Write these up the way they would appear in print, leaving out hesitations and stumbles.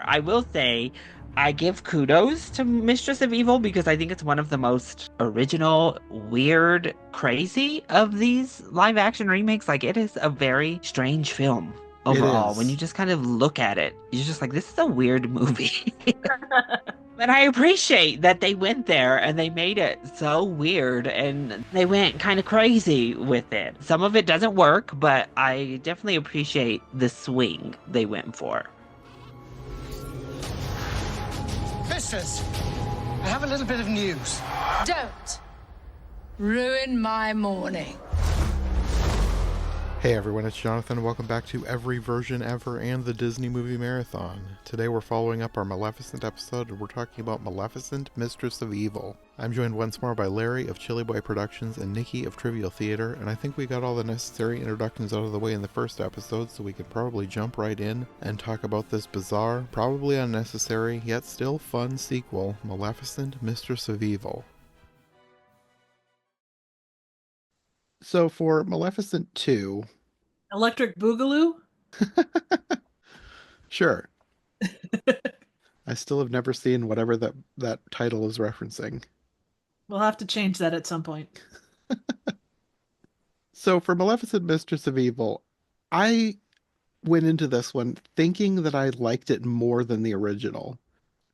I will say I give kudos to Mistress of Evil because I think it's one of the most original, weird, crazy of these live action remakes. Like, it is a very strange film It overall. When you is. just kind of look at it, you're just like, this is a weird movie. But I appreciate that they went there and they made it so weird and they went kind of crazy with it. Some of it doesn't work, but I definitely appreciate the swing they went for. Mistress, I have a little bit of news. Don't ruin my morning. Hey everyone, it's Jonathan. Welcome back to Every Version Ever and the Disney Movie Marathon. Today we're following up our Maleficent episode and we're talking about Maleficent, Mistress of Evil. I'm joined once more by Larry of Chili Boy Productions and Nicki of Trivial Theater, and I think we got all the necessary introductions out of the way in the first episode, so we can probably jump right in and talk about this bizarre, probably unnecessary, yet still fun sequel, Maleficent, Mistress of Evil. So for Maleficent 2, Electric Boogaloo? sure. I still have never seen whatever that title is referencing. We'll have to change that at some point. So for Maleficent Mistress of Evil, I went into this one thinking that I liked it more than the original.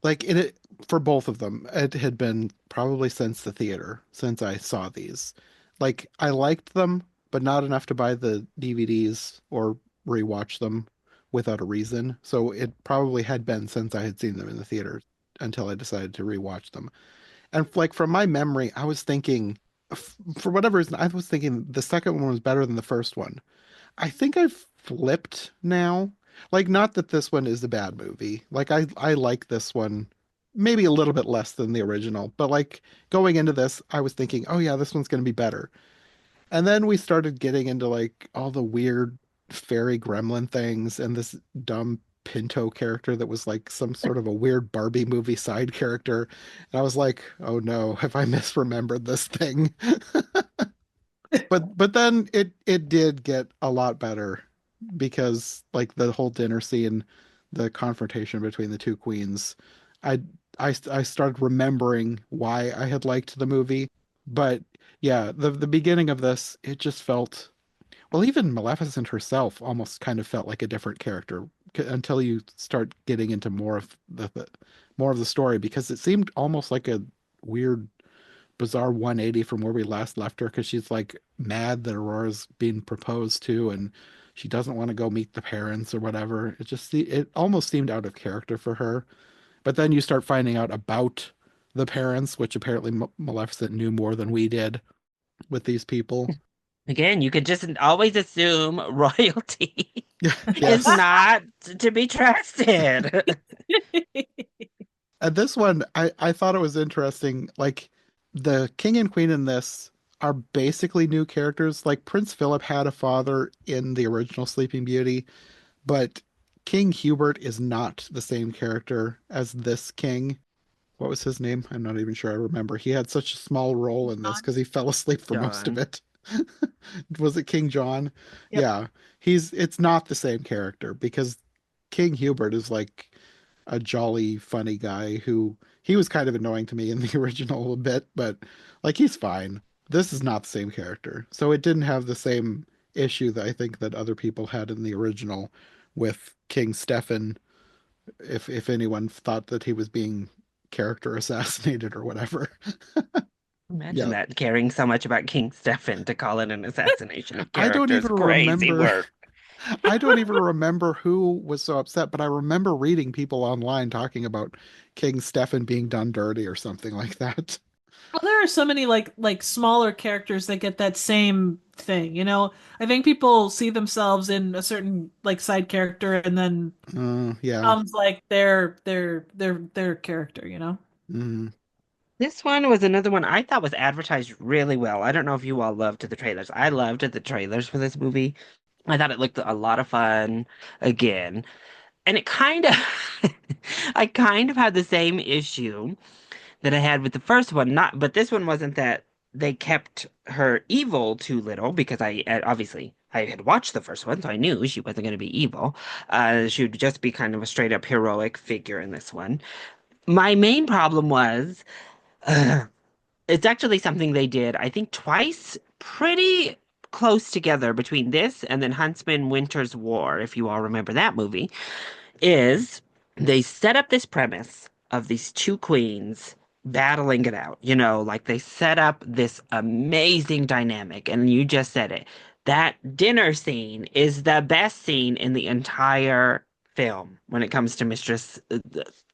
Like it for both of them, it had been probably since the theater, since I saw these. Like I liked them, but not enough to buy the DVDs or rewatch them without a reason. So it probably had been since I had seen them in the theater until I decided to rewatch them. And like from my memory, I was thinking, for whatever reason, I was thinking the second one was better than the first one. I think I've flipped now. Like, not that this one is a bad movie. Like, I like this one maybe a little bit less than the original, but like going into this, I was thinking, oh yeah, this one's going to be better. And then we started getting into like all the weird fairy gremlin things and this dumb Pinto character that was like some sort of a weird Barbie movie side character. And I was like, oh no, have I misremembered this thing? But then it did get a lot better because like the whole dinner scene, the confrontation between the two queens, I I started remembering why I had liked the movie. But yeah, the beginning of this, it just felt well, even Maleficent herself almost kind of felt like a different character until you start getting into more of the story because it seemed almost like a weird bizarre 180 from where we last left her because she's like mad that Aurora's being proposed to and she doesn't want to go meet the parents or whatever. It almost seemed out of character for her. But then you start finding out about the parents, which apparently Maleficent knew more than we did with these people. Again, you could just always assume royalty is Yes. not to be trusted. And this one, I thought it was interesting. Like the king and queen in this are basically new characters. Like Prince Philip had a father in the original Sleeping Beauty, but King Hubert is not the same character as this king. What was his name? I'm not even sure I remember. He had such a small role in this John? because he fell asleep for most of John. it. Was it King John? Yep. Yeah. It's not the same character because King Hubert is like a jolly, funny guy who he was kind of annoying to me in the original a bit, but like he's fine. This is not the same character. So it didn't have the same issue that I think that other people had in the original with King Stefan, if anyone thought that he was being character assassinated or whatever. Imagine Yeah. that, caring so much about King Stefan to call it an assassination of I don't characters. even Crazy remember work. I don't even remember who was so upset, but I remember reading people online talking about King Stefan being done dirty or something like that. Well, there are so many like smaller characters that get that same thing, you know? I think people see themselves in a certain like side character and then Yeah. becomes like their character, you know? Mm. This one was another one I thought was advertised really well. I don't know if you all loved the trailers. I loved the trailers for this movie. I thought it looked a lot of fun again. And it kind of, I kind of had the same issue that I had with the first one. But this one wasn't that they kept her evil too little because obviously I had watched the first one, so I knew she wasn't going to be evil. She would just be kind of a straight up heroic figure in this one. My main problem was it's actually something they did, I think, twice pretty close together between this and then Huntsman Winter's War, if you all remember that movie, is they set up this premise of these two queens battling it out. You know, like they set up this amazing dynamic, and you just said it. That dinner scene is the best scene in the entire film when it comes to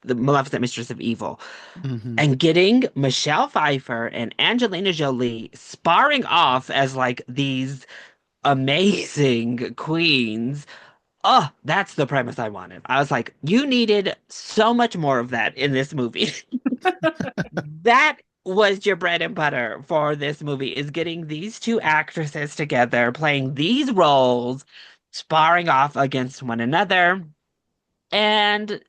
the Maleficent Mistress of Evil. Hmm. And getting Michelle Pfeiffer and Angelina Jolie sparring off as like these amazing queens. Oh, that's the premise I wanted. I was like, you needed so much more of that in this movie. That was your bread and butter for this movie, is getting these two actresses together, playing these roles, sparring off against one another. And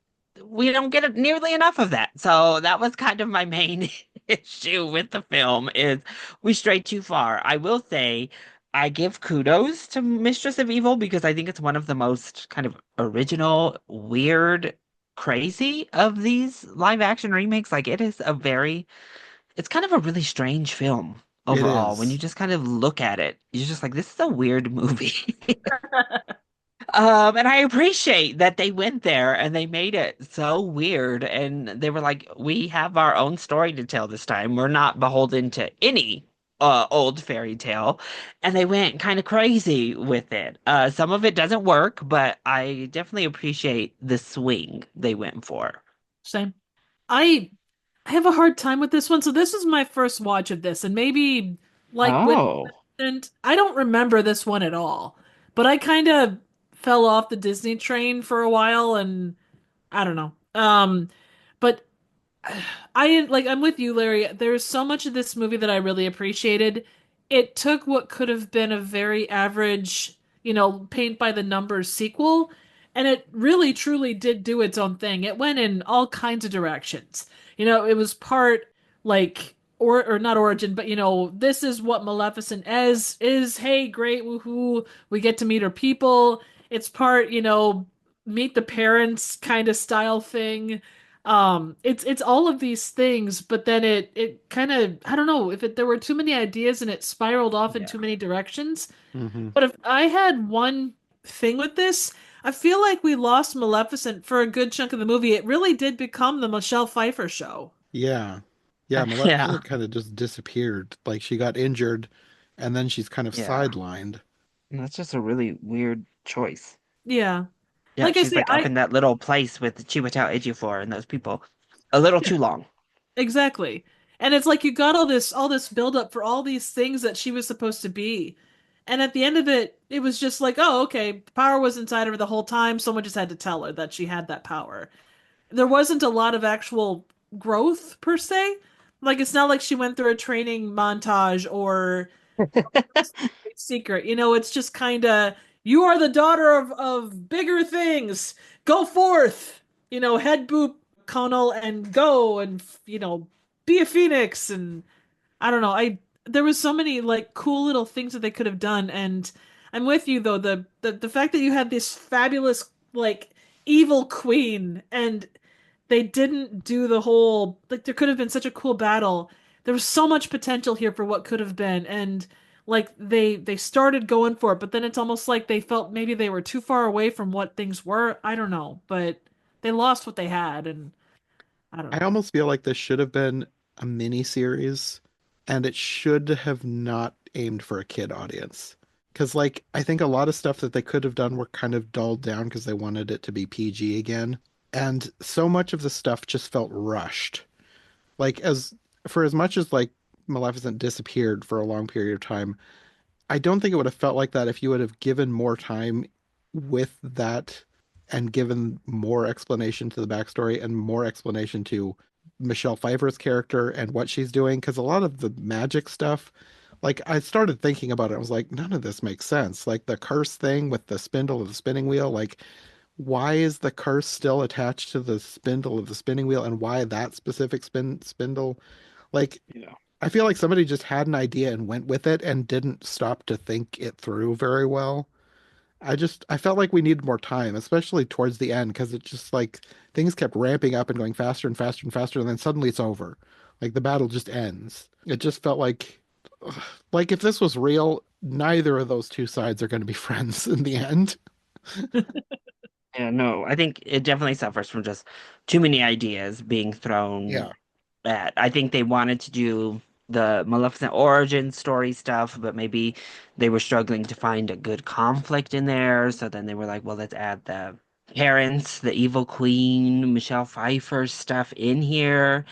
we don't get nearly enough of that. So that was kind of my main issue with the film is we strayed too far. I will say I give kudos to Mistress of Evil because I think it's one of the most kind of original, weird, crazy of these live action remakes. Like it's kind of a really strange film It overall. When you is. just kind of look at it, you're just like, this is a weird movie. And I appreciate that they went there and they made it so weird. And they were like, we have our own story to tell this time. We're not beholden to any old fairy tale. And they went kind of crazy with it. Some of it doesn't work, but I definitely appreciate the swing they went for. Same. I I have a hard time with this one. So this was my first watch of this, and maybe like with Oh. and I don't remember this one at all. But I kind of fell off the Disney train for a while, and I don't know. But I'm with you, Larry. There's so much of this movie that I really appreciated. It took what could have been a very average, paint by the numbers sequel, and it really truly did do its own thing. It went in all kinds of directions. It was part like or not origin, but this is what Maleficent is. Hey, great, woohoo, we get to meet her people. It's part, meet the parents kind of style thing. It's all of these things, but then it kind of, I don't know if there were too many ideas and it spiraled off in Yeah. too many directions. Hmm. But if I had one thing with this, I feel like we lost Maleficent for a good chunk of the movie. It really did become the Michelle Pfeiffer show. Yeah. Yeah, Yeah. Maleficent kind of just disappeared. Like she got injured and then she's kind of Yeah. sidelined. And that's just a really weird choice. Yeah. Yeah, Like I she's say, like up in that little place with Chiwetel Ejiofor and those people. A little yeah, too long. exactly. And it's like you got all this build up for all these things that she was supposed to be. And at the end of it, it was just like, oh, okay, power was inside of her the whole time. Someone just had to tell her that she had that power. There wasn't a lot of actual growth per se. Like it's not like she went through a training montage or secret. It's just kind of you are the daughter of bigger things. Go forth. Head boop Connell and go and be a phoenix and I don't know. I There was so many like cool little things that they could have done and I'm with you though. The fact that you had this fabulous like evil queen and they didn't do the whole like there could have been such a cool battle. There was so much potential here for what could have been and like they started going for it, but then it's almost like they felt maybe they were too far away from what things were. I don't know, but they lost what they had and I don't I know. almost feel like this should have been a mini series and it should have not aimed for a kid audience. Because, like, I think a lot of stuff that they could have done were kind of dulled down because they wanted it to be PG again. And so much of the stuff just felt rushed. Like, as much as, like, Maleficent disappeared for a long period of time, I don't think it would have felt like that if you would have given more time with that and given more explanation to the backstory and more explanation to Michelle Pfeiffer's character and what she's doing. Because a lot of the magic stuff, like I started thinking about it, I was like, none of this makes sense. Like the curse thing with the spindle of the spinning wheel, like why is the curse still attached to the spindle of the spinning wheel and why that specific spindle? Like Yeah. I feel like somebody just had an idea and went with it and didn't stop to think it through very well. I felt like we needed more time, especially towards the end, because it just like things kept ramping up and going faster and faster and faster, and then suddenly it's over. Like the battle just ends. It just felt ugh, like if this was real, neither of those two sides are going to be friends in the end. Yeah, no, I think it definitely suffers from just too many ideas being thrown Yeah. at. I think they wanted to do the Maleficent origin story stuff, but maybe they were struggling to find a good conflict in there. So then they were like, well, let's add the parents, the evil queen, Michelle Pfeiffer stuff in here.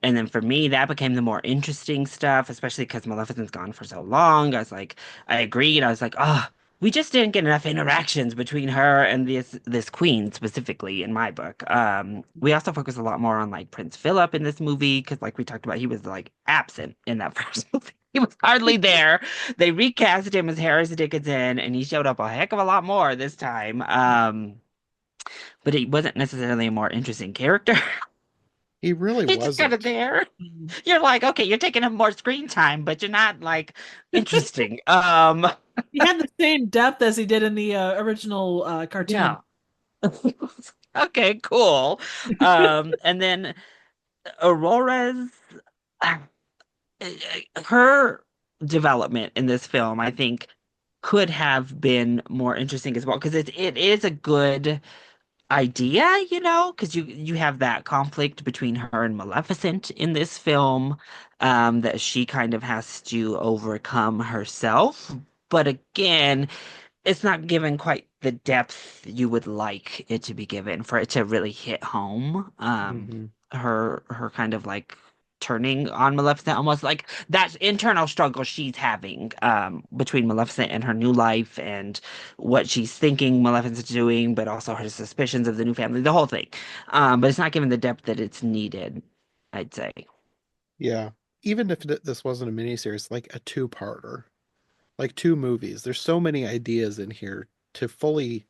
And then for me, that became the more interesting stuff, especially because Maleficent's gone for so long. I was like, I agreed. I was like, oh, we just didn't get enough interactions between her and this queen specifically in my book. We also focus a lot more on like Prince Philip in this movie because, like we talked about, he was like absent in that first movie. He was hardly there. They recast him as Harris Dickinson, and he showed up a heck of a lot more this time. But he wasn't necessarily a more interesting character. He really He's just kind of wasn't. there. Mhm. You're like, okay, you're taking up more screen time, but you're not like interesting. He had the same depth as he did in the original cartoon. Yeah. Okay, cool. And then Aurora's uh, her development in this film, I think, could have been more interesting as well because it is a good idea, because you have that conflict between her and Maleficent in this film, that she kind of has to overcome herself. But again, it's not given quite the depth you would like it to be given for it to really hit home. Hmm. Her kind of like turning on Maleficent, almost like that internal struggle she's having between Maleficent and her new life and what she's thinking Maleficent's doing, but also her suspicions of the new family, the whole thing. But it's not given the depth that it's needed, I'd say. Yeah. Even if this wasn't a miniseries, like a two-parter, like two movies, there's so many ideas in here to fully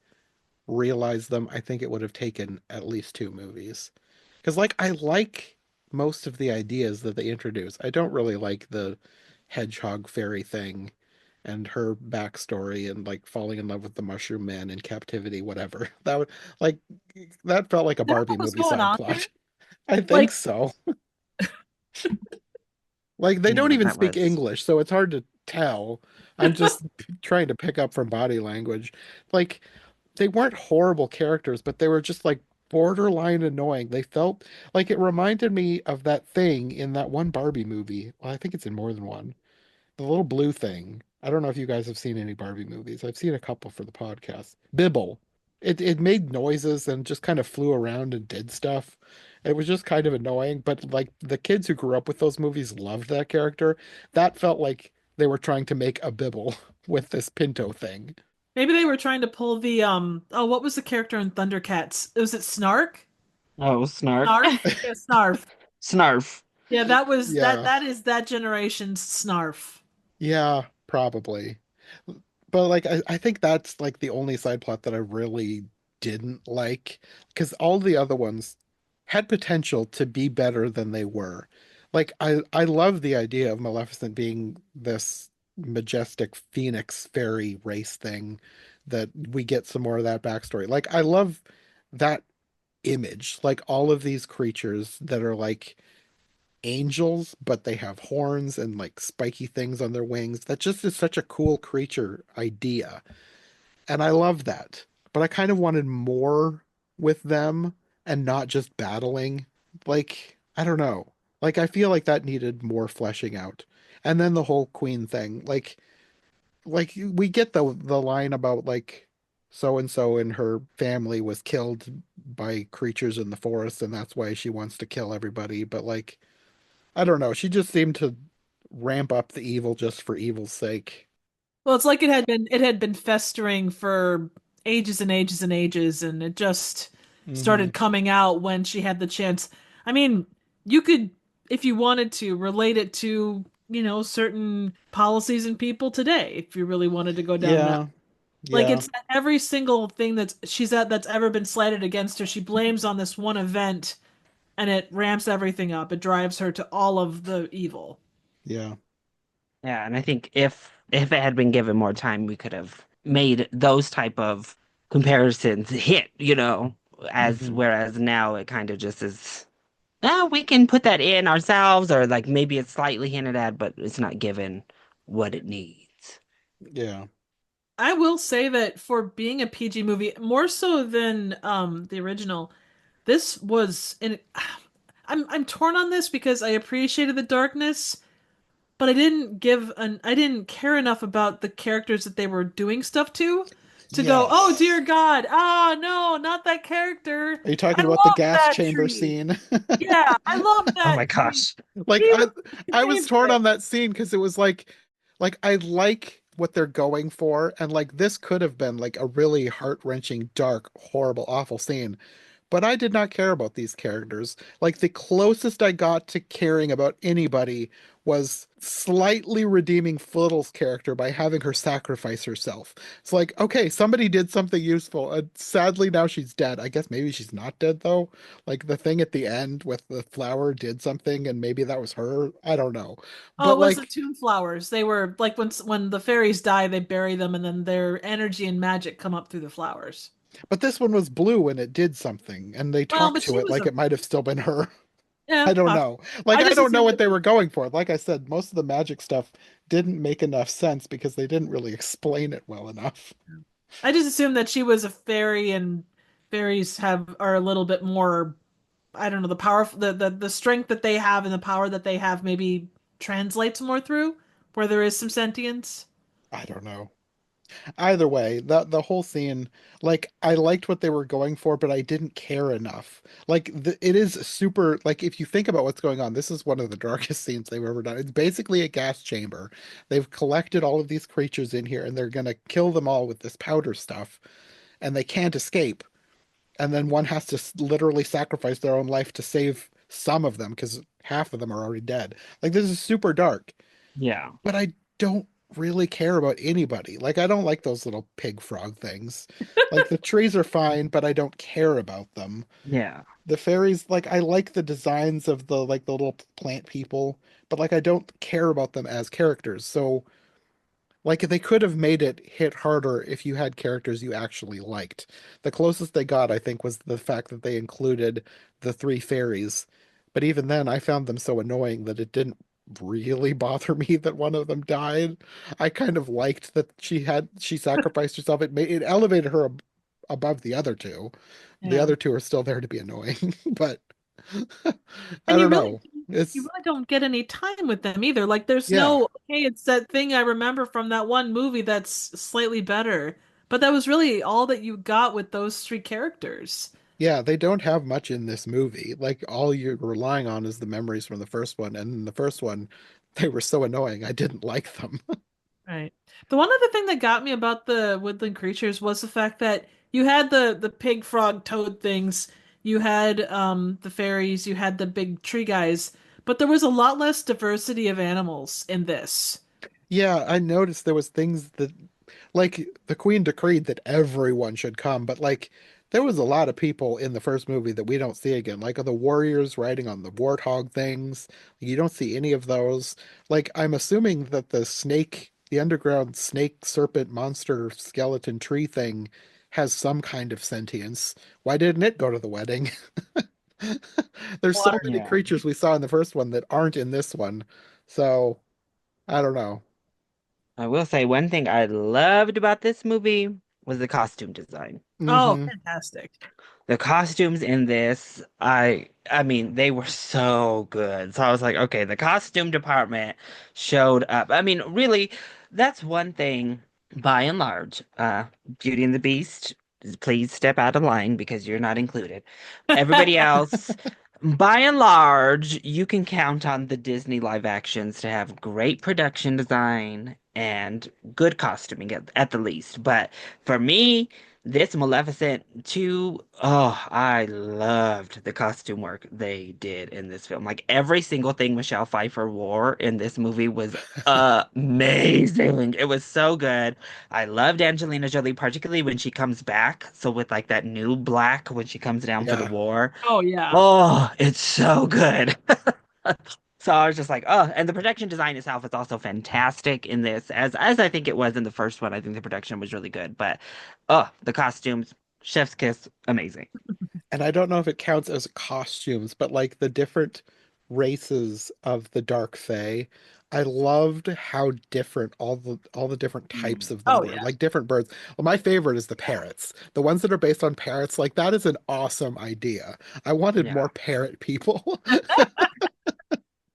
realize them. I think it would have taken at least two movies. Because, like, I like most of the ideas that they introduce. I don't really like the hedgehog fairy thing and her backstory and like falling in love with the mushroom man in captivity, whatever. Like that felt like a Is that Barbie what was movie going side on there? plot. I think Like, so. Like they don't Yeah, even that speak was. English, so it's hard to tell. I'm just trying to pick up from body language. Like they weren't horrible characters, but they were just like borderline annoying. They felt like it reminded me of that thing in that one Barbie movie. Well, I think it's in more than one. The little blue thing. I don't know if you guys have seen any Barbie movies. I've seen a couple for the podcast. Bibble. It made noises and just kind of flew around and did stuff. It was just kind of annoying, but like the kids who grew up with those movies loved that character. That felt like they were trying to make a Bibble with this Pinto thing. maybe they were trying to pull the oh, what was the character in Thundercats? Was it Snark? Oh, Snark. Snarf? Yeah, Snarf. Snarf. Yeah, that was that Yeah. that is that generation's Snarf. Yeah, probably. But like I think that's like the only side plot that I really didn't like because all the other ones had potential to be better than they were. Like I love the idea of Maleficent being this majestic phoenix fairy race thing that we get some more of that backstory. Like I love that image, like all of these creatures that are like angels, but they have horns and like spiky things on their wings. That just is such a cool creature idea. And I love that. But I kind of wanted more with them and not just battling. Like, I don't know. Like, I feel like that needed more fleshing out. And then the whole queen thing. Like we get the line about like so and so and her family was killed by creatures in the forest and that's why she wants to kill everybody. But like I don't know. She just seemed to ramp up the evil just for evil's sake. Well, it's like it had been festering for ages and ages and ages, and it just Hmm. started coming out when she had the chance. I mean, you could, if you wanted to, relate it to, certain policies and people today, if you really wanted to go down that. Yeah, Like yeah, it's every single thing that's ever been slighted against her, she blames on this one event, and it ramps everything up. It drives her to all of the evil. Yeah. Yeah, and I think if it had been given more time, we could have made those type of comparisons hit, as Hmm. whereas now it kind of just is, we can put that in ourselves, or like maybe it's slightly hinted at, but it's not given what it needs. Yeah. I will say that for being a PG movie, more so than the original, this was an I'm torn on this because I appreciated the darkness, but I didn't care enough about the characters that they were doing stuff to go, "Oh Yes. dear God. Ah, no, not that character. Are you I talking about the love gas that chamber tree. scene? Yeah, I love Oh that my tree. gosh. Like He I was my I was torn favorite." on that scene because it was like I like what they're going for, and like this could have been like a really heart-wrenching, dark, horrible, awful scene. But I did not care about these characters. Like the closest I got to caring about anybody was slightly redeeming Flittle's character by having her sacrifice herself. It's like, okay, somebody did something useful, and sadly now she's dead. I guess maybe she's not dead though. Like the thing at the end with the flower did something, and maybe that was her. I don't know. Oh, But it was the like, tomb flowers. They were like when the fairies die, they bury them, and then their energy and magic come up through the flowers. but this one was blue and it did something, and they Well, talked but to she it was like a it might have still been her. yeah. I don't know. Like, I I just don't know assumed what that they were going for. Like I said, most of the magic stuff didn't make enough sense because they didn't really explain it well enough. I just assumed that she was a fairy, and fairies are a little bit more. I don't know, the power, the strength that they have and the power that they have maybe translates more through where there is some sentience. I don't know. Either way, the whole scene, like I liked what they were going for, but I didn't care enough. Like it is super. Like if you think about what's going on, this is one of the darkest scenes they've ever done. It's basically a gas chamber. They've collected all of these creatures in here, and they're gonna kill them all with this powder stuff, and they can't escape. And then one has to literally sacrifice their own life to save some of them because half of them are already dead. Like this is super dark, Yeah. but I don't really care about anybody. Like I don't like those little pig frog things. Like the trees are fine, but I don't care about them. Yeah. The fairies, like I like the designs of the little plant people, but like I don't care about them as characters. So like they could have made it hit harder if you had characters you actually liked. The closest they got, I think, was the fact that they included the three fairies. But even then, I found them so annoying that it didn't really bother me that one of them died. I kind of liked that she sacrificed herself. It elevated her above the other two. The Yeah. other two are still there to be annoying, but I And don't know. you It's really don't get any time with them either. Like there's yeah. no, okay, it's that thing I remember from that one movie that's slightly better. But that was really all that you got with those three characters. Yeah, they don't have much in this movie. Like all you're relying on is the memories from the first one, and in the first one, they were so annoying. I didn't like them. Right. The one other thing that got me about the woodland creatures was the fact that you had the pig, frog, toad things, you had the fairies, you had the big tree guys, but there was a lot less diversity of animals in this. Yeah, I noticed there was things that like the Queen decreed that everyone should come, but like there was a lot of people in the first movie that we don't see again. Like the warriors riding on the warthog things. You don't see any of those. Like I'm assuming that the underground snake serpent monster skeleton tree thing has some kind of sentience. Why didn't it go to the wedding? There's so Water. many Yeah. creatures we saw in the first one that aren't in this one. So, I don't know. I will say one thing I loved about this movie was the costume design. Oh, Hmm. fantastic. The costumes in this, I mean, they were so good. So I was like, okay, the costume department showed up. I mean, really, that's one thing by and large. Beauty and the Beast, please step out of line because you're not included. Everybody else, by and large, you can count on the Disney live actions to have great production design and good costuming at the least. But for me, this Maleficent 2, oh, I loved the costume work they did in this film. Like every single thing Michelle Pfeiffer wore in this movie was amazing. It was so good. I loved Angelina Jolie, particularly when she comes back. So with like that new black when she comes down for the Yeah. war. Oh yeah. Oh, it's so good. So I was just like, oh, and the production design itself is also fantastic in this, as I think it was in the first one. I think the production was really good, but oh, the costumes, chef's kiss, amazing. And I don't know if it counts as costumes, but like the different races of the Dark Fae, I loved how different all the different types of them Oh were, yeah. like different birds. Well, my favorite is the parrots. The ones that are based on parrots, like that is an awesome idea. I wanted more Yeah. parrot people.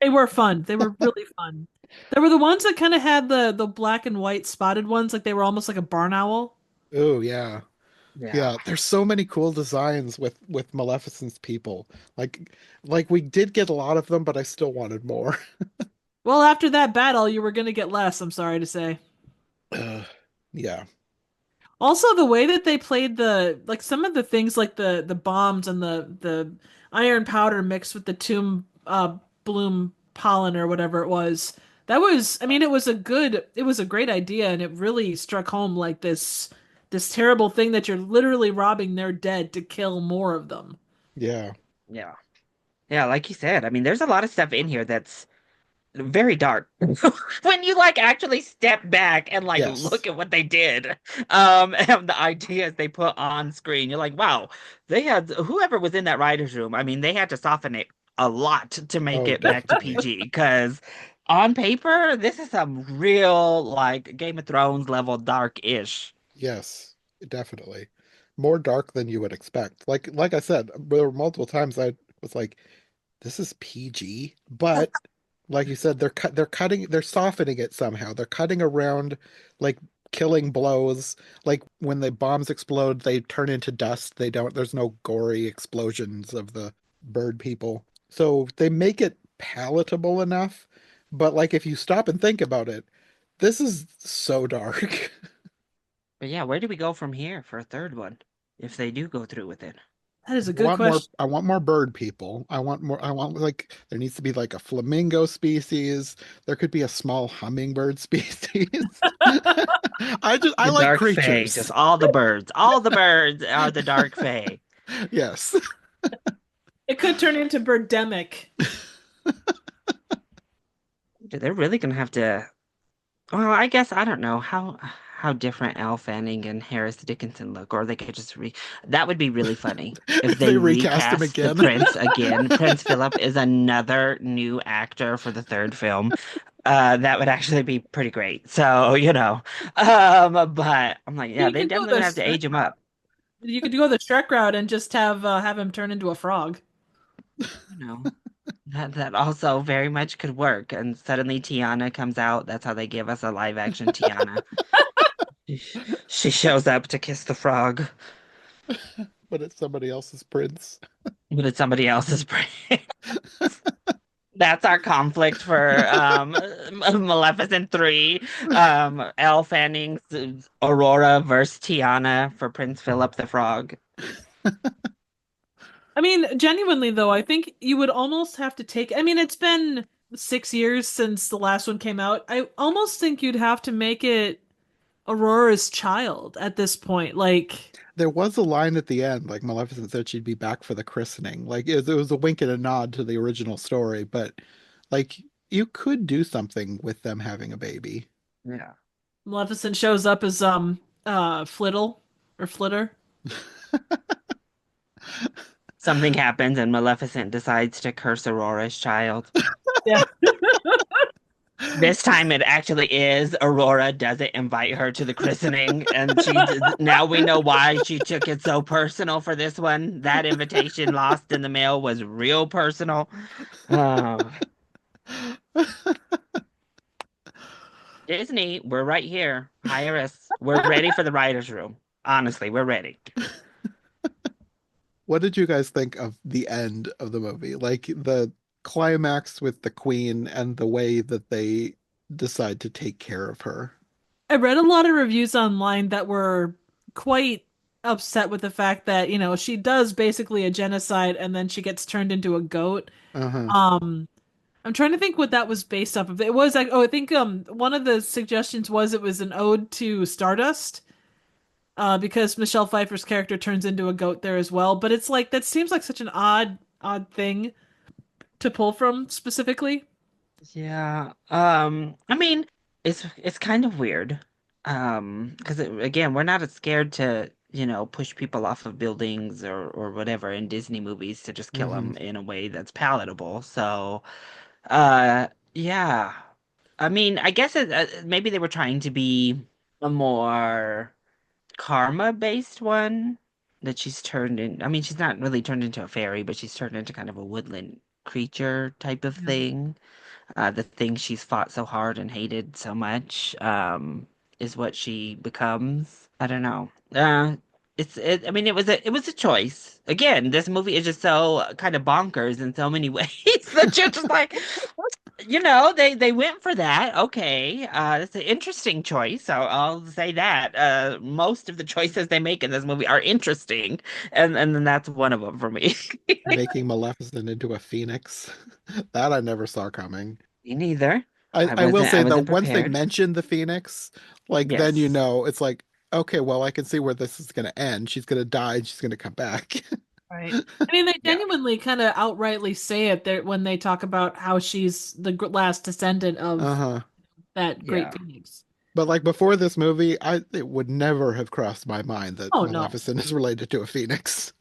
They were fun. They were really fun. They were the ones that kind of had the black and white spotted ones, like they were almost like a barn owl. Oh yeah. Yeah. Yeah, there's so many cool designs with Maleficent's people. Like we did get a lot of them, but I still wanted more. Well, after that battle, you were gonna get less, I'm sorry to say. Yeah. Also, the way that they played the like some of the things like the bombs and the iron powder mixed with the tomb bloom pollen or whatever it was. That was, I mean, it was a great idea and it really struck home like this terrible thing that you're literally robbing their dead to kill more of them. Yeah. Yeah. Yeah, like you said, I mean, there's a lot of stuff in here that's very dark. When you like actually step back and like Yes. look at what they did, and the ideas they put on screen, you're like, wow, they had whoever was in that writer's room. I mean, they had to soften it a lot to make Oh, it back to definitely. PG because on paper, this is some real like Game of Thrones level dark-ish. Yes, definitely. More dark than you would expect. Like I said, there were multiple times I was like, this is PG, but like you said, they're softening it somehow. They're cutting around like killing blows. Like when the bombs explode, they turn into dust. There's no gory explosions of the bird people. So they make it palatable enough. But like if you stop and think about it, this is so dark. But yeah, where do we go from here for a third one if they do go through with it? That is a good question. I want more bird people. I want like there needs to be like a flamingo species. There could be a small hummingbird species. I The like Dark Fae, just creatures. all the birds. All the birds are the Dark Fae. Yes. It could turn into Birdemic. Dude, they're really gonna have to. Well, I guess I don't know how different Elle Fanning and Harris Dickinson look, or they could just re. That would be really funny if If they they recast him recast the again. Prince again. Prince Philip is another new actor for the third film. That would actually be pretty great. So, but I'm like, yeah, You they could go definitely the gonna have to age him up. you could go the Shrek route and just have him turn into a frog. You know, that also very much could work. And suddenly Tiana comes out. That's how they give us a live action Tiana. She she shows up to kiss the frog, But it's somebody else's prince. but it's somebody else's brain. That's our conflict for Maleficent 3. Elle Fanning's Aurora versus Tiana for Prince Philip the Frog. I mean, genuinely though, I think you would almost have to take, I mean, it's been 6 years since the last one came out. I almost think you'd have to make it Aurora's child at this point. Like, There was a line at the end, like Maleficent said she'd be back for the christening. Like it was a wink and a nod to the original story, but like you could do something with them having a baby. Yeah. Maleficent shows up as Flittle or Flitter. Something happens and Maleficent decides to curse Aurora's child. Yeah. This time it actually is Aurora doesn't invite her to the christening, and now we know why she took it so personal for this one. That invitation lost in the mail was real personal. Oh, Disney, we're right here. Hire us. We're ready for the writers' room. Honestly, we're ready. What did you guys think of the end of the movie? Like the climax with the queen and the way that they decide to take care of her. I read a lot of reviews online that were quite upset with the fact that, she does basically a genocide and then she gets turned into a goat. Uh-huh. Um, I'm trying to think what that was based off of. It was like, oh, I think one of the suggestions was it was an ode to Stardust, because Michelle Pfeiffer's character turns into a goat there as well. But it's like that seems like such an odd thing to pull from specifically. Yeah. I mean, it's kind of weird. Because again, we're not as scared to, push people off of buildings or whatever in Disney movies to just kill Hmm. them in a way that's palatable. So, yeah. I mean, I guess maybe they were trying to be a more karma-based one that she's turned in. I mean, she's not really turned into a fairy, but she's turned into kind of a woodland creature type of Yeah. thing. The thing she's fought so hard and hated so much, is what she becomes. I don't know. I mean, it was a choice. Again, this movie is just so kind of bonkers in so many ways that you're just like, they went for that. Okay, that's an interesting choice. So I'll say that. Most of the choices they make in this movie are interesting, and then that's one of them for me. Making Maleficent into a phoenix. That I never saw coming. Me neither. I, I I will wasn't. I say though, wasn't once they prepared. mention the phoenix, like then Yes. it's like, okay, well, I can see where this is gonna end. She's gonna die and she's gonna come back. Right. I mean, they Yeah. genuinely kind of outrightly say it there when they talk about how she's the last descendant of Uh-huh. that great Yeah. phoenix. But like before this movie, it would never have crossed my mind that Oh no. Maleficent is related to a phoenix.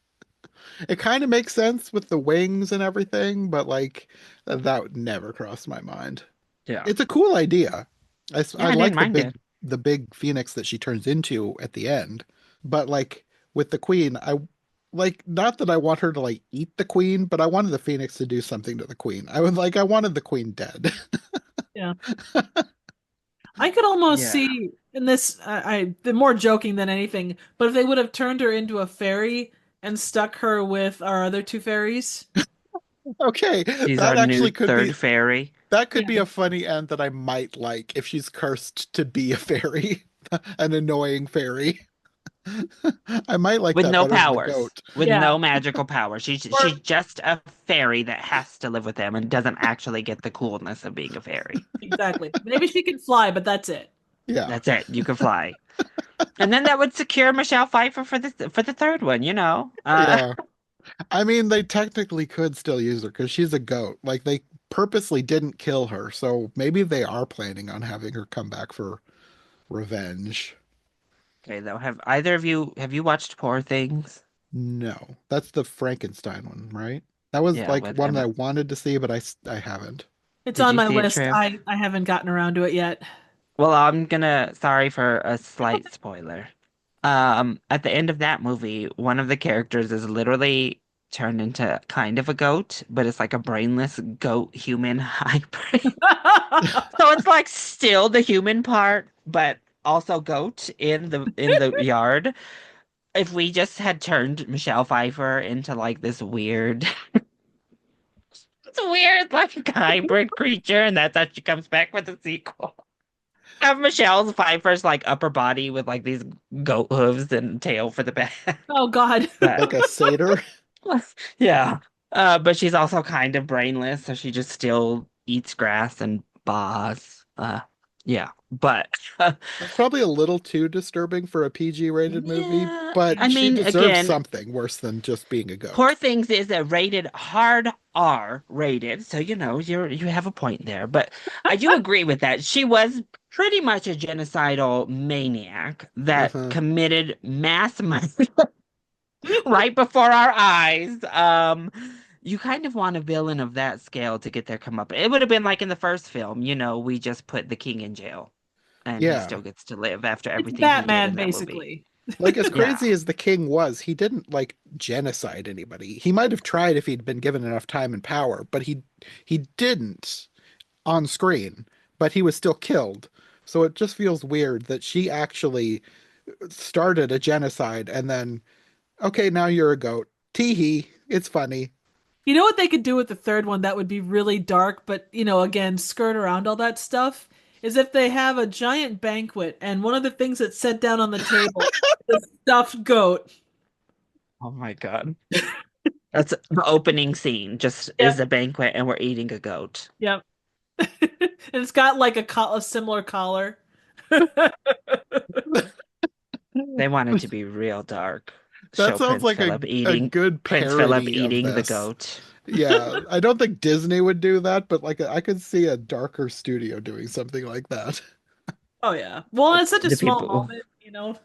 It kind of makes sense with the wings and everything, but like that would never cross my mind. Yeah. It's a cool idea. Yeah, I I didn't like mind it. the big phoenix that she turns into at the end. But like with the queen, I like not that I want her to like eat the queen, but I wanted the phoenix to do something to the queen. I wanted the queen dead. Yeah. I could almost Yeah. see in this, the more joking than anything, but if they would have turned her into a fairy and stuck her with our other two fairies. Okay, She's that our new actually third fairy. could be a funny end that I might like if she's cursed to be a fairy, an annoying fairy. I might like With that no better than the powers. goat. With Yeah. no magical powers. She's Or just a fairy that has to live with them and doesn't actually get the coolness of being a fairy. exactly. Maybe she can fly, but that's it. Yeah. That's it. You can fly. And then that would secure Michelle Pfeiffer for the third one, you know. Yeah. I mean, they technically could still use her because she's a goat. Like they purposely didn't kill her, so maybe they are planning on having her come back for revenge. Okay, though. Have you watched Poor Things? No, that's the Frankenstein one, right? That was Yeah, like with one that Emma. I wanted to see, but I haven't. It's Did on you my see it, list. Triv? I haven't gotten around to it yet. Well, sorry for a slight spoiler. At the end of that movie, one of the characters is literally turned into kind of a goat, but it's like a brainless goat human hybrid. So it's like still the human part, but also goat in the yard. If we just had turned Michelle Pfeiffer into like this weird, it's a weird like hybrid creature, and that's how she comes back with the sequel. Have Michelle Pfeiffer's like upper body with like these goat hooves and tail for the back. Oh God. But Like a satyr. yeah. But she's also kind of brainless, so she just still eats grass and baths. Yeah. But That's probably a little too disturbing for a PG rated movie, yeah, but I she mean, deserves again, something worse than just being a Poor goat. Things is a rated hard R rated, so you have a point there. But I do agree with that. She was pretty much a genocidal maniac that Uh-huh. committed mass murder right before our eyes. You kind of want a villain of that scale to get their come up. It would have been like in the first film, we just put the king in jail and he Yeah. still gets to live after It's everything he did Batman, in that movie. basically. Like as Yeah. crazy as the king was, he didn't like genocide anybody. He might have tried if he'd been given enough time and power, but he didn't on screen, but he was still killed. So it just feels weird that she actually started a genocide and then, okay, now you're a goat. Tee it's funny. You know what they could do with the third one that would be really dark, but again, skirt around all that stuff, is if they have a giant banquet and one of the things that's set down on the table is a stuffed goat. Oh my God. That's the opening scene, just is Yep, a banquet and we're eating a goat. yep. And it's got like a similar collar. They wanted to be real dark. That Show sounds like a good Prince Philip parody of eating the this. goat. Yeah, I don't think Disney would do that, but like I could see a darker studio doing something like that. Oh yeah. Well, it's such a The small people, moment, you know.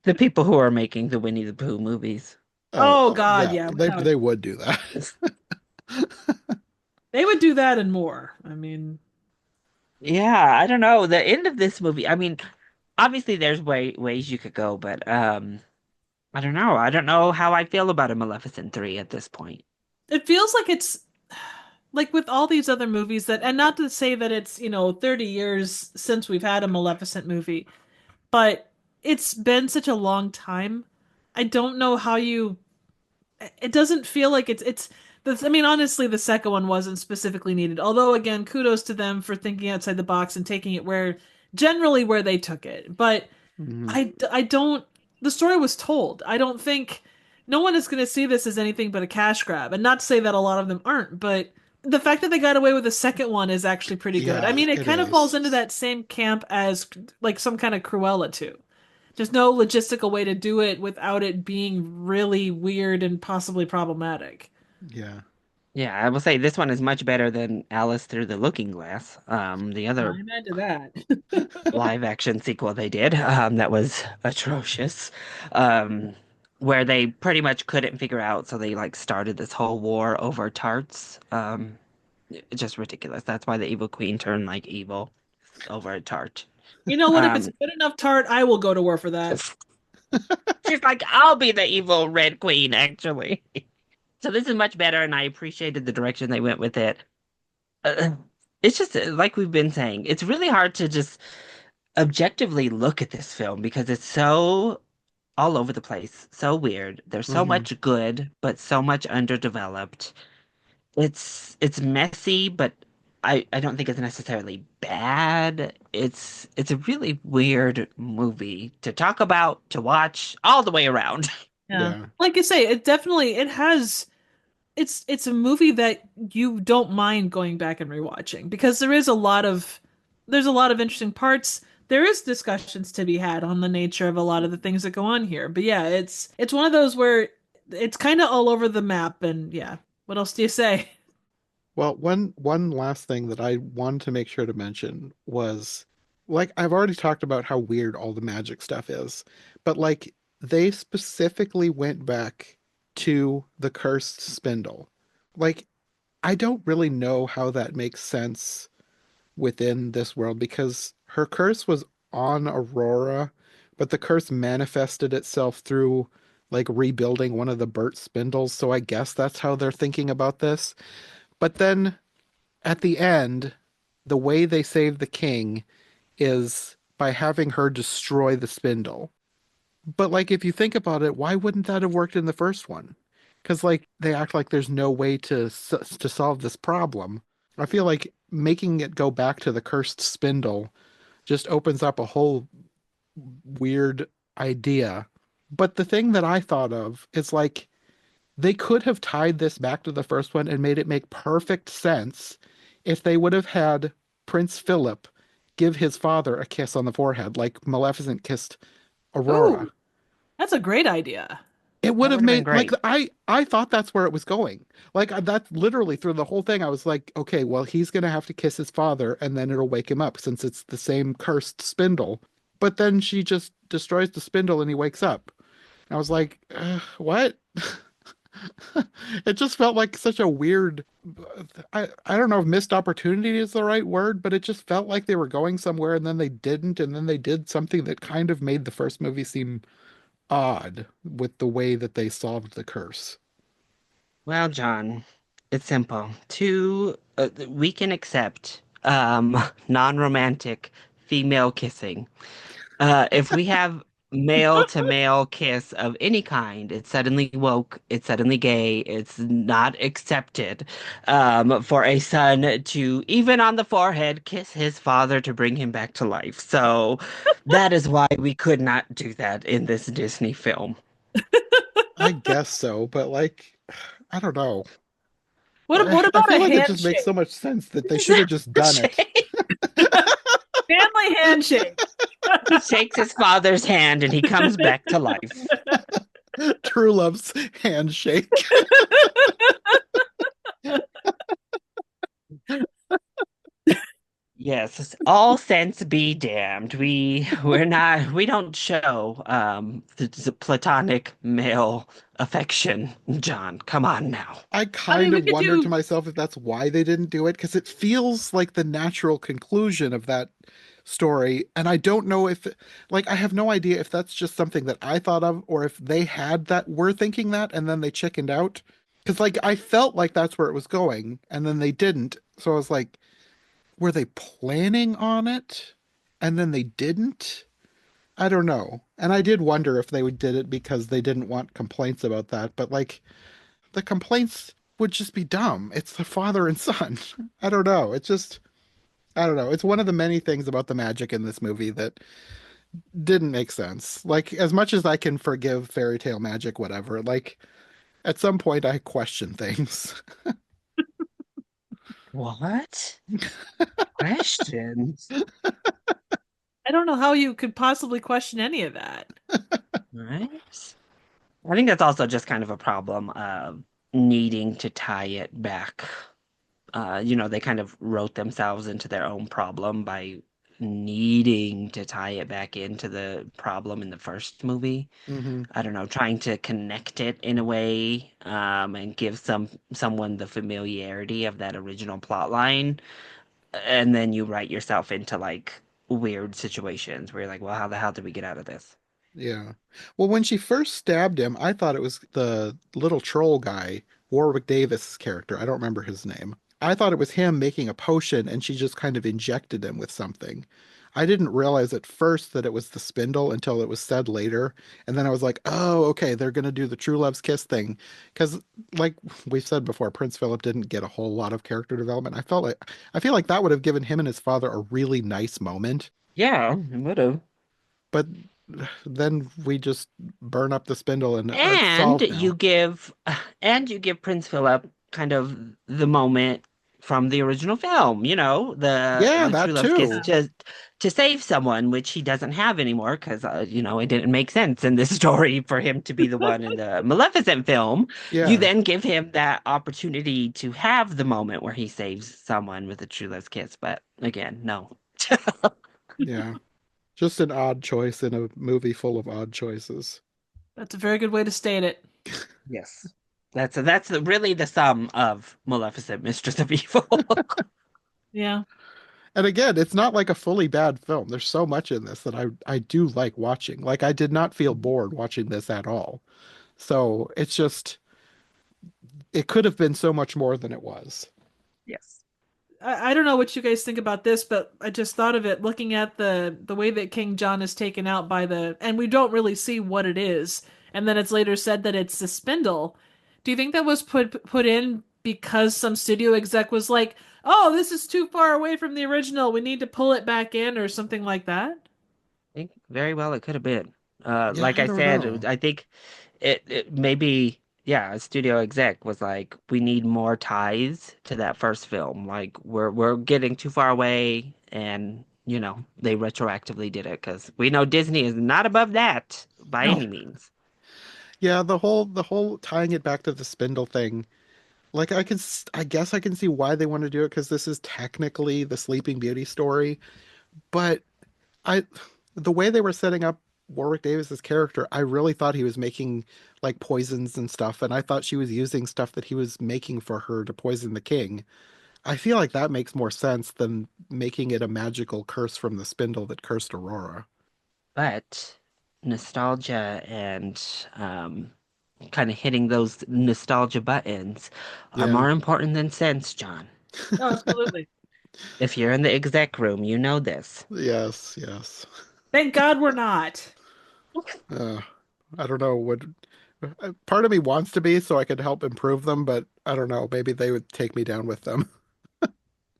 the people who are making the Winnie the Pooh movies. Oh Oh, God, yeah, yeah, they without they would do that. they would do that and more. I mean, Yeah, I don't know. The end of this movie, I mean, obviously there's ways you could go, but I don't know. I don't know how I feel about a Maleficent 3 at this point. it feels like it's like with all these other movies that, and not to say that it's, 30 years since we've had a Maleficent movie, but it's been such a long time. I don't know how you it doesn't feel like it's this, I mean, honestly, the second one wasn't specifically needed. Although again, kudos to them for thinking outside the box and taking it where generally where they took it. But Mhm. I don't the story was told. I don't think no one is going to see this as anything but a cash grab. And not to say that a lot of them aren't, but the fact that they got away with the second one is actually pretty good. I Yeah, mean, it it kind of falls is. into that same camp as like some kind of Cruella too. There's no logistical way to do it without it being really weird and possibly problematic. Yeah. Yeah, I will say this one is much better than Alice Through the Looking Glass. The other Amen to that. live action sequel they did, that was atrocious. Um, where they pretty much couldn't figure out, so they like started this whole war over tarts. It's just ridiculous. That's why the evil queen turned like evil over a tart. You know what? If it's Um, a good enough tart, I will go to war for that. she's like, I'll be the evil red queen, actually. So this is much better, and I appreciated the direction they went with it. Uh, it's just like we've been saying, it's really hard to just objectively look at this film because it's so all over the place, so weird. There's so Hmm. much good, but so much underdeveloped. It's messy, but I don't think it's necessarily bad. It's a really weird movie to talk about, to watch all the way around. Yeah. Yeah. Like I say, it has it's a movie that you don't mind going back and rewatching because there's a lot of interesting parts. There is discussions to be had on the nature of a lot of the things that go on here. But yeah, it's one of those where it's kind of all over the map and yeah. What else do you say? Well, one last thing that I wanted to make sure to mention was like I've already talked about how weird all the magic stuff is, but like they specifically went back to the cursed spindle. Like I don't really know how that makes sense within this world because her curse was on Aurora, but the curse manifested itself through like rebuilding one of the Burt spindles, so I guess that's how they're thinking about this. But then at the end, the way they save the king is by having her destroy the spindle. But like if you think about it, why wouldn't that have worked in the first one? Because like they act like there's no way to solve this problem. I feel like making it go back to the cursed spindle just opens up a whole weird idea. But the thing that I thought of is like they could have tied this back to the first one and made it make perfect sense if they would have had Prince Philip give his father a kiss on the forehead, like Maleficent kissed Aurora. Ooh, that's a great idea. It would That have would have been made like great. I thought that's where it was going. Like that's literally through the whole thing. I was like, okay, well he's gonna have to kiss his father, and then it'll wake him up since it's the same cursed spindle. But then she just destroys the spindle and he wakes up. And I was like, what? It just felt like such a weird. I don't know if missed opportunity is the right word, but it just felt like they were going somewhere and then they didn't, and then they did something that kind of made the first movie seem odd with the way that they solved the curse. Well, John, it's simple. We can accept non-romantic female kissing. If we have male to male kiss of any kind, it's suddenly woke, it's suddenly gay, it's not accepted for a son to, even on the forehead, kiss his father to bring him back to life. So that is why we could not do that in this Disney film. I guess so, but like, I don't know. What I about feel a like it just makes so handshake? much sense that they should have just done it. Family handshake. He shakes his father's hand and he comes back to life. True love's handshake. Yes, all sense be damned. We don't show the platonic male affection, John. Come on now. I I mean, kind we of could wonder to do. myself if that's why they didn't do it, because it feels like the natural conclusion of that story. And I don't know if, like, I have no idea if that's just something that I thought of or if they had that, were thinking that, and then they chickened out. Because, like, I felt like that's where it was going, and then they didn't. So I was like, were they planning on it? And then they didn't? I don't know. And I did wonder if they did it because they didn't want complaints about that. But, like, the complaints would just be dumb. It's the father and son. I don't know. It's just, I don't know. It's one of the many things about the magic in this movie that didn't make sense. Like, as much as I can forgive fairy tale magic, whatever, like, at some point I question things. What? Questions? I don't know how you could possibly question any of that. Right? I think that's also just kind of a problem of needing to tie it back. They kind of wrote themselves into their own problem by needing to tie it back into the problem in the first movie. Hmm. I don't know, trying to connect it in a way, and give someone the familiarity of that original plot line, and then you write yourself into like weird situations where you're like, well, how the hell did we get out of this? Yeah. Well, when she first stabbed him, I thought it was the little troll guy, Warwick Davis' character. I don't remember his name. I thought it was him making a potion and she just kind of injected him with something. I didn't realize at first that it was the spindle until it was said later. And then I was like, oh, okay, they're going to do the true love's kiss thing. Because, like we've said before, Prince Philip didn't get a whole lot of character development. I feel like that would have given him and his father a really nice moment. Yeah, it would have. But then we just burn up the spindle and it's And solved you now. give and you give Prince Philip kind of the moment from the original film, Yeah, the true that love's kiss too. Yeah. just to save someone, which he doesn't have anymore because it didn't make sense in this story for him to be the one in the Maleficent film. You Yeah, then give him that opportunity to have the moment where he saves someone with a true love's kiss, but again, no. yeah. Just an odd choice in a movie full of odd choices. That's a very good way to state it. Yes. Really the sum of Maleficent, Mistress of Evil. Yeah. And again, it's not like a fully bad film. There's so much in this that I do like watching. Like I did not feel bored watching this at all. So it's just it could have been so much more than it was. Yes. I don't know what you guys think about this, but I just thought of it looking at the way that King John is taken out by the, and we don't really see what it is, and then it's later said that it's the spindle. Do you think that was put in because some studio exec was like, "Oh, this is too far away from the original. We need to pull it back in," or something like that? I think very well it could have been. Yeah, Like I I don't said, know. I think it maybe, yeah, a studio exec was like, we need more ties to that first film. Like we're getting too far away, and they retroactively did it because we know Disney is not above that by No. any means. Yeah, the whole tying it back to the spindle thing. Like I guess I can see why they want to do it because this is technically the Sleeping Beauty story, but I the way they were setting up Warwick Davis's character, I really thought he was making like poisons and stuff, and I thought she was using stuff that he was making for her to poison the king. I feel like that makes more sense than making it a magical curse from the spindle that cursed Aurora. But nostalgia and kind of hitting those nostalgia buttons are Yeah. more important than sense, John. Oh, absolutely. If you're in the exec room, you know this. Yes, yes. Thank God we're not. Uh, I don't know what part of me wants to be so I could help improve them, but I don't know. Maybe they would take me down with them.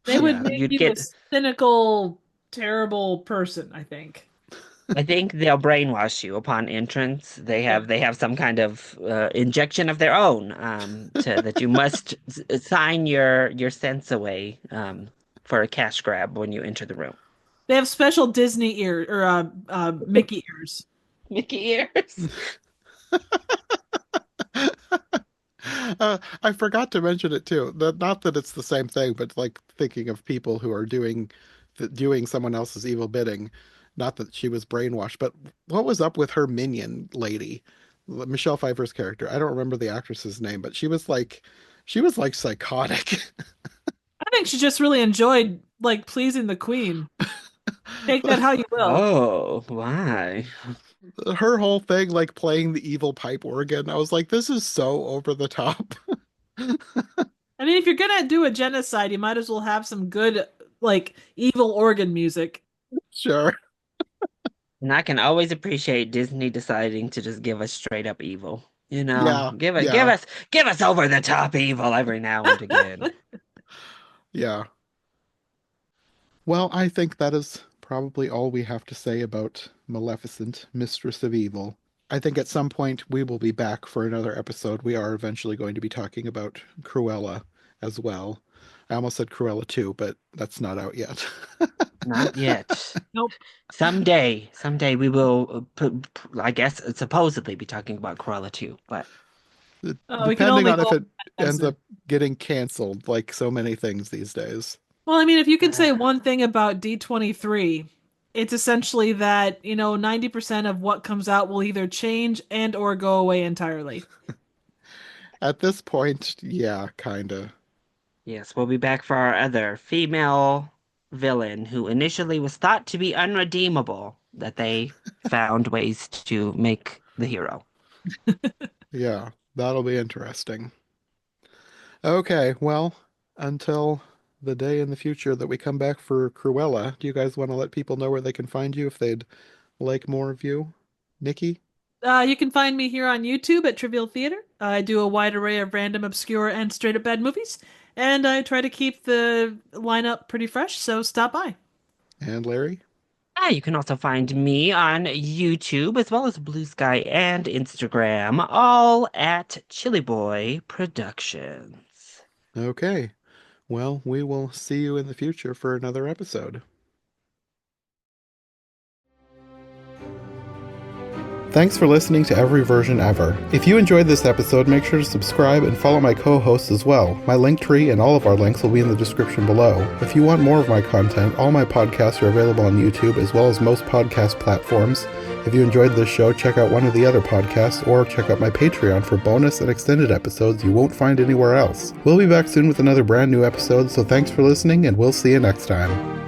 They would Yeah, make you'd you a get. cynical, terrible person, I think. I think they'll brainwash you upon entrance. They Yeah. have they have some kind of injection of their own, to that you must sign your sense away, for a cash grab when you enter the room. They have special Disney ear or Mickey ears. Mickey ears. I forgot to mention it too. Not that it's the same thing, but like thinking of people who are doing doing someone else's evil bidding. Not that she was brainwashed, but what was up with her minion lady, Michelle Pfeiffer's character? I don't remember the actress's name, but she was like psychotic. I think she just really enjoyed like pleasing the queen. Take that how you will. Oh, why? Her whole thing, like playing the evil pipe organ, I was like, this is so over the top. I mean, if you're gonna do a genocide, you might as well have some good like evil organ music. Sure. And I can always appreciate Disney deciding to just give us straight up evil. You know, Yeah, yeah, give us over the top evil every now and again. yeah. Well, I think that is probably all we have to say about Maleficent, Mistress of Evil. I think at some point we will be back for another episode. We are eventually going to be talking about Cruella as well. I almost said Cruella 2, but that's not out yet. Not yet. Nope. Someday we will, I guess, supposedly be talking about Cruella too. But Oh, we can Depending only on if go it ends faster. up getting canceled, like so many things these days. Well, I mean, if you could say one thing about D23, it's essentially that, 90% of what comes out will either change and or go away entirely. At this point, yeah, kinda. yes, we'll be back for our other female villain who initially was thought to be unredeemable, that they found ways to make the hero. Yeah, that'll be interesting. Okay, well, until the day in the future that we come back for Cruella, do you guys want to let people know where they can find you if they'd like more of you? Nikki? You can find me here on YouTube at Trivial Theater. I do a wide array of random, obscure, and straight up bad movies, and I try to keep the lineup pretty fresh, so stop by. And Larry? You can also find me on YouTube as well as Blue Sky and Instagram, all at Chili Boy Productions. Okay. Well, we will see you in the future for another episode. Thanks for listening to Every Version Ever. If you enjoyed this episode, make sure to subscribe and follow my co-hosts as well. My link tree and all of our links will be in the description below. If you want more of my content, all my podcasts are available on YouTube as well as most podcast platforms. If you enjoyed this show, check out one of the other podcasts or check out my Patreon for bonus and extended episodes you won't find anywhere else. We'll be back soon with another brand new episode, so thanks for listening and we'll see you next time.